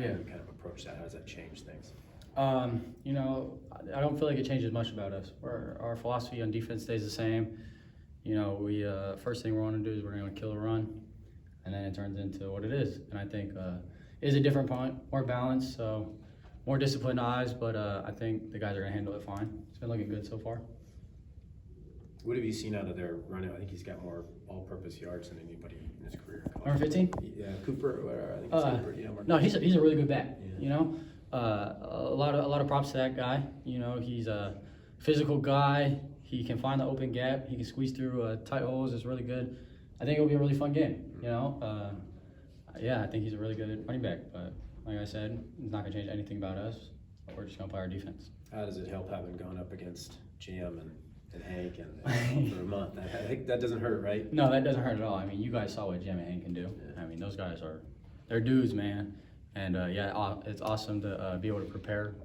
How do you kind of approach that? How does that change things? You know, I don't feel like it changes much about us. Our philosophy on defense stays the same. You know, we first thing we're going to do is we're going to kill a run, and then it turns into what it is. And I think it's a different point, more balanced, so more disciplined eyes. But I think the guys are going to handle it fine. It's been looking good so far. What have you seen out of their running? I think he's got more all-purpose yards than anybody in his career. Number 15? Yeah, Cooper. Or whatever. I think it's Cooper. Yeah, No, he's a really good back. Yeah. You know, a lot of props to that guy. You know, he's a physical guy. He can find the open gap. He can squeeze through tight holes. It's really good. I think it'll be a really fun game. You know, yeah, I think he's a really good running back. But like I said, it's not gonna change anything about us. We're just gonna play our defense. How does it help having gone up against Jim and Hank and for a month? I think that doesn't hurt, right? No, that doesn't hurt at all. I mean, you guys saw what Jim and Hank can do. Yeah. I mean, those guys they're dudes, man. And yeah, it's awesome to be able to prepare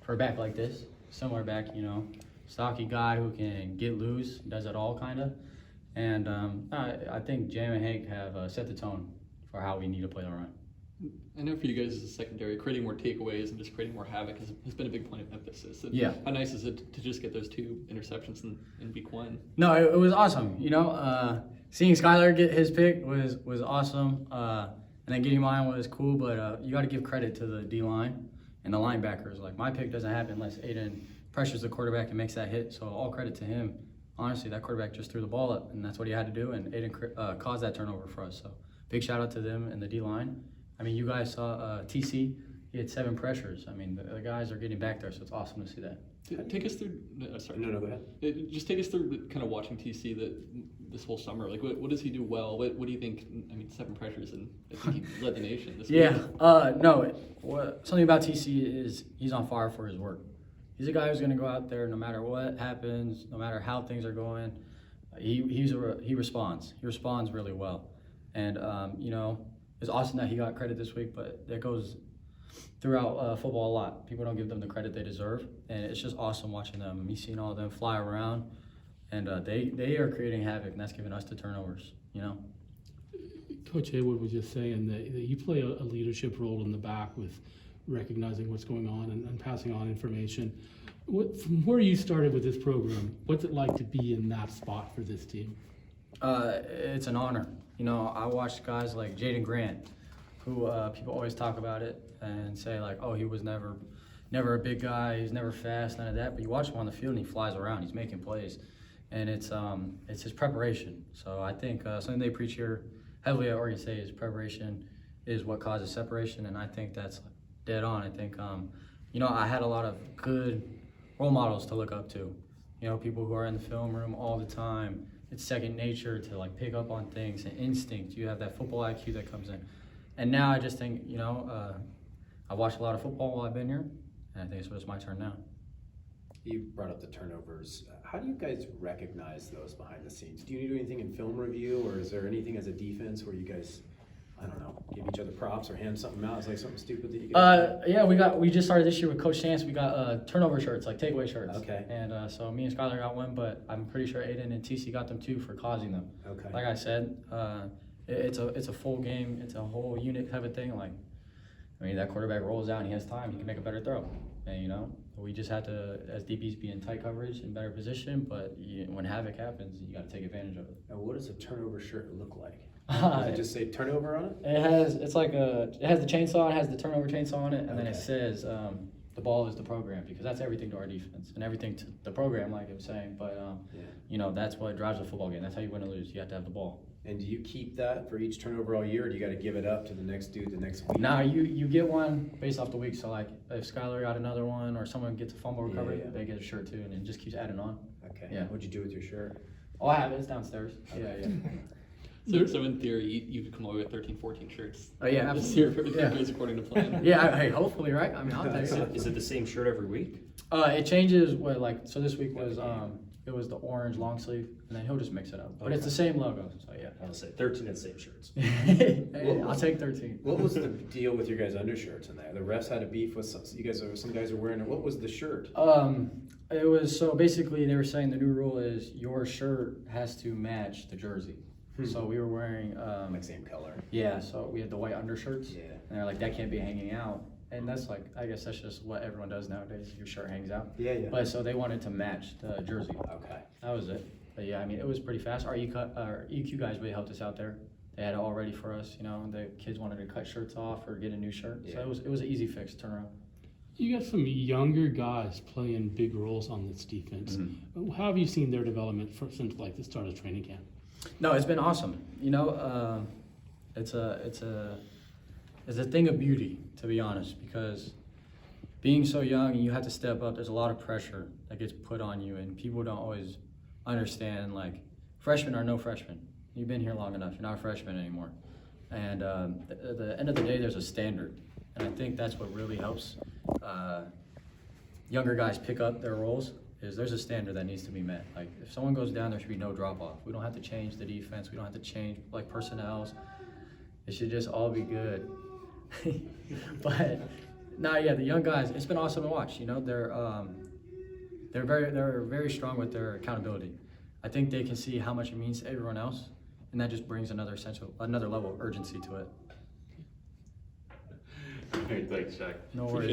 for a back like this. Similar back, you know, stocky guy who can get loose, does it all kind of. And I think Jim and Hank have set the tone for how we need to play the run. I know for you guys as a secondary, creating more takeaways and just creating more havoc has been a big point of emphasis. And yeah. How nice is it to just get those 2 interceptions in week 1? No, it was awesome. You know, seeing Skylar get his pick was awesome. And then getting mine was cool, but you got to give credit to the D-line and the linebackers. Like, my pick doesn't happen unless Aiden pressures the quarterback and makes that hit. So all credit to him. Honestly, that quarterback just threw the ball up, and that's what he had to do, and Aiden caused that turnover for us. So big shout out to them and the D-line. I mean, you guys saw TC. He had 7 pressures. I mean, the guys are getting back there, so it's awesome to see that. Take us through. Sorry. No, go ahead. Just take us through kind of watching TC this whole summer. Like, what does he do well? What do you think? I mean, 7 pressures, and I think he led the nation this Yeah. week. No. Something about TC is he's on fire for his work. He's a guy who's going to go out there no matter what happens, no matter how things are going. He responds. He responds really well, and you know, it's awesome that he got credit this week. But that goes throughout football a lot. People don't give them the credit they deserve, and it's just awesome watching them. Me seeing all of them fly around, and they are creating havoc, and that's giving us the turnovers. You know. Coach Haywood was just saying that you play a leadership role in the back with recognizing what's going on and passing on information. From where you started with this program, what's it like to be in that spot for this team? It's an honor. You know, I watched guys like Jaden Grant, who people always talk about it and say like, oh, he was never a big guy, he's never fast, none of that. But you watch him on the field and he flies around, he's making plays, and it's his preparation. So I think something they preach here heavily at Oregon State is preparation is what causes separation, and I think that's dead on. I think you know, I had a lot of good role models to look up to. You know, people who are in the film room all the time. It's second nature to like pick up on things and instinct. You have that football IQ that comes in. And now I just think, you know, I watched a lot of football while I've been here, and I think it's my turn now. You brought up the turnovers. How do you guys recognize those behind the scenes? Do you do anything in film review, or is there anything as a defense where you guys, I don't know, give each other props or hand something out? It's like something stupid that you guys Yeah, we just started this year with Coach Chance. We got turnover shirts, like takeaway shirts. Okay. And so me and Skylar got one, but I'm pretty sure Aiden and TC got them too for causing them. Okay. Like I said, it's a full game. It's a whole unit type of thing. Like, I mean, that quarterback rolls out and he has time. He can make a better throw. And, you know, we just have to, as DBs, be in tight coverage and better position. But when havoc happens, you got to take advantage of it. Now, what does a turnover shirt look like? Does it just say turnover on it? It has the chainsaw. It has the turnover chainsaw on it, and then it says the ball is the program, because that's everything to our defense and everything to the program, like I was saying. But you know, that's what drives a football game. That's how you win or lose. You have to have the ball. And do you keep that for each turnover all year, or do you got to give it up to the next dude the next week? Nah, you get one based off the week. So like if Skylar got another one, or someone gets a fumble recovery, they get a shirt too, and it just keeps adding on. Okay. Yeah. What'd you do with your shirt? Oh, I have it. It's downstairs. Okay. Yeah. So in theory, you could come away with 13, 14 shirts. Oh yeah, This absolutely. year, if everything Yeah. goes according to plan. Yeah, hey, hopefully, right? I mean, I'll take it. Is it the same shirt every week? It changes. So this week was it was the orange long sleeve, and then he'll just mix it up. But it's the same logo, so yeah. I'll say 13 and same shirts. Hey, I'll take 13. What was the deal with your guys' undershirts in there? The refs had a beef with some guys are wearing it. What was the shirt? It was, so basically they were saying the new rule is your shirt has to match the jersey. So we were wearing, Like same color. yeah, so we had the white undershirts. Yeah. And they're like, that can't be hanging out. And that's like, I guess that's just what everyone does nowadays. Your shirt hangs out. Yeah, yeah. But so they wanted to match the jersey. Okay. That was it. But yeah, I mean, it was pretty fast. Our EQ guys really helped us out there. They had it all ready for us. You know, the kids wanted to cut shirts off or get a new shirt. So Yeah. it was an easy fix turnaround. You got some younger guys playing big roles on this defense. How have you seen their development since like the start of training camp? No, it's been awesome. You know, it's a thing of beauty, to be honest, because being so young and you have to step up, there's a lot of pressure that gets put on you, and people don't always understand, like, freshmen are no freshmen. You've been here long enough, you're not a freshman anymore. And at the end of the day, there's a standard, and I think that's what really helps younger guys pick up their roles, is there's a standard that needs to be met. Like, if someone goes down, there should be no drop-off. We don't have to change the defense, we don't have to change, like, personnels. It should just all be good. But nah, yeah, the young guys, it's been awesome to watch. You know, they're very strong with their accountability. I think they can see how much it means to everyone else, and that just brings another level of urgency to it. All right, thanks, Jack. No worries.